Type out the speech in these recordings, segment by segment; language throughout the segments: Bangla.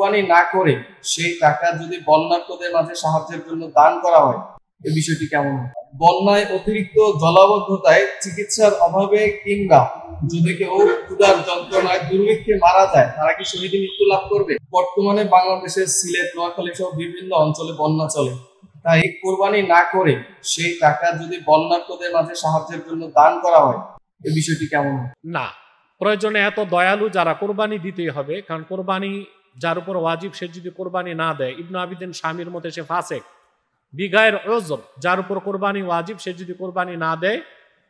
কোরবানি না করে সেই টাকা যদি বন্যার্তদের মাঝে সাহায্যের জন্য দান করা হয়, এই বিষয়টি কেমন? বন্যায় অতিরিক্ত জলাবদ্ধতায়, চিকিৎসার অভাবে কিংবা যদি কেউ ক্ষুধার যন্ত্রণায় দুর্ভিক্ষে মারা যায়, তারা কি শহীদে মৃত্যু লাভ করবে? বর্তমানে বাংলাদেশের সিলেট, নোয়াখালী সহ বিভিন্ন অঞ্চলে বন্যা চলে, তাই কোরবানি না করে সেই টাকা যদি বন্যার্তদের মাঝে সাহায্যের জন্য দান করা হয়, এই বিষয়টি কেমন? না, প্রয়োজনে এত দয়ালু যারা কোরবানি দিতেই হবে, কারণ কোরবানি যার উপর ওয়াজিব সে যদি কোরবানি না দেয়, ইবনে আবিদিন শামীর মতে সে ফাসেক। বিগায়ের ওজর, যার উপর কোরবানি ওয়াজিব সে যদি কোরবানি না দেয়,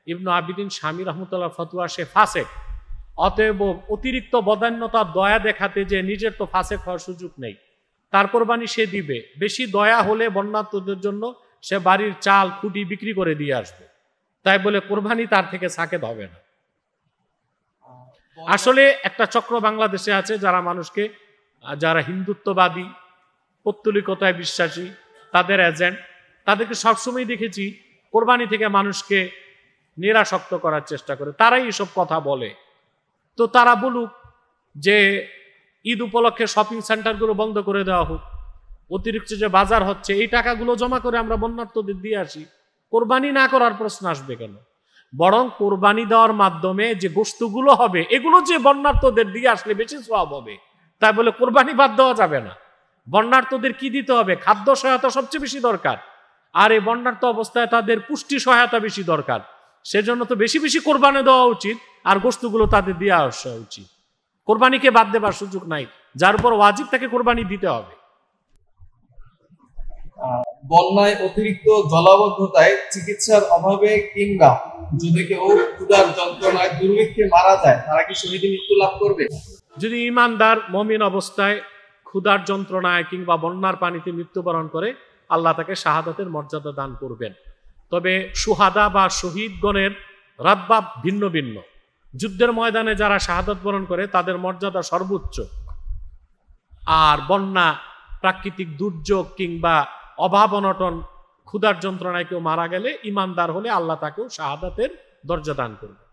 ইবনে আবিদিন শামী রহমতুল্লাহ ফতোয়া, সে ফাসেক। অতএব অতিরিক্ত বদান্যতা দয়া দেখাতে যে নিজের তো ফাসেক হওয়ার সুযোগ নেই, তার কোরবানি সে দিবে। বেশি দয়া হলে বন্যার্তদের জন্য সে বাড়ির চাল খুঁটি বিক্রি করে দিয়ে আসবে, তাই বলে কোরবানি তার থেকে সাকেত হবে না। আসলে একটা চক্র বাংলাদেশে আছে যারা মানুষকে, যারা হিন্দুত্ববাদী, পৌত্তলিকতায় বিশ্বাসী, তাদের এজেন্ট, তাদেরকে সবসময় দেখেছি কোরবানি থেকে মানুষকে নিরাসক্ত করার চেষ্টা করে, তারাই এসব কথা বলে। তো তারা বলুক যে ঈদ উপলক্ষে শপিং সেন্টারগুলো বন্ধ করে দেওয়া হোক, অতিরিক্ত যে বাজার হচ্ছে এই টাকাগুলো জমা করে আমরা বন্যার্তদের দিয়ে আসি, কোরবানি না করার প্রশ্ন আসবে কেন? বরং কোরবানি দেওয়ার মাধ্যমে যে গোশতগুলো হবে এগুলো যে বন্যার্তদের দিয়ে আসলে বেশি সওয়াব হবে, তাই বলে কোরবানি বাদ দেওয়া যাবে না। বন্যার্তদের কি দিতে হবে? খাদ্য সহায়তা সবচেয়ে বেশি দরকার, আর এই বন্যার্ত অবস্থায় তাদের পুষ্টি সহায়তা বেশি দরকার। সেজন্য তো বেশি বেশি কোরবানি দেওয়া উচিত, আর গোশতগুলো তাদের দিয়ে আসা উচিত। কোরবানিকে বাদ দেবার সুযোগ নাই, যার উপর ওয়াজিব তাকে কোরবানি দিতে হবে। বন্যায় অতিরিক্ত জলাবদ্ধতায়, চিকিৎসার অভাবে কিংবা যদি কেউ ক্ষুধার যন্ত্রণায় দুর্ভিক্ষে মারা যায়, তারা কি শহীদে মৃত্যু লাভ করবে? যদি ঈমানদার মুমিন অবস্থায় ক্ষুধার যন্ত্রণায় কিংবা বন্যার পানিতে মৃত্যুবরণ করে, আল্লাহ তাকে শাহাদাতের মর্যাদা দান করবেন। তবে সুহাদা বা শহীদগণের রাতবাব ভিন্ন ভিন্ন। যুদ্ধের ময়দানে যারা শাহাদাত বরণ করে তাদের মর্যাদা সর্বোচ্চ। আর বন্যা, প্রাকৃতিক দুর্যোগ কিংবা অভাব অনটন, ক্ষুধার যন্ত্রণায় কেউ মারা গেলে ঈমানদার হলে আল্লাহ তাকেও শাহাদাতের দরজা দান করবে।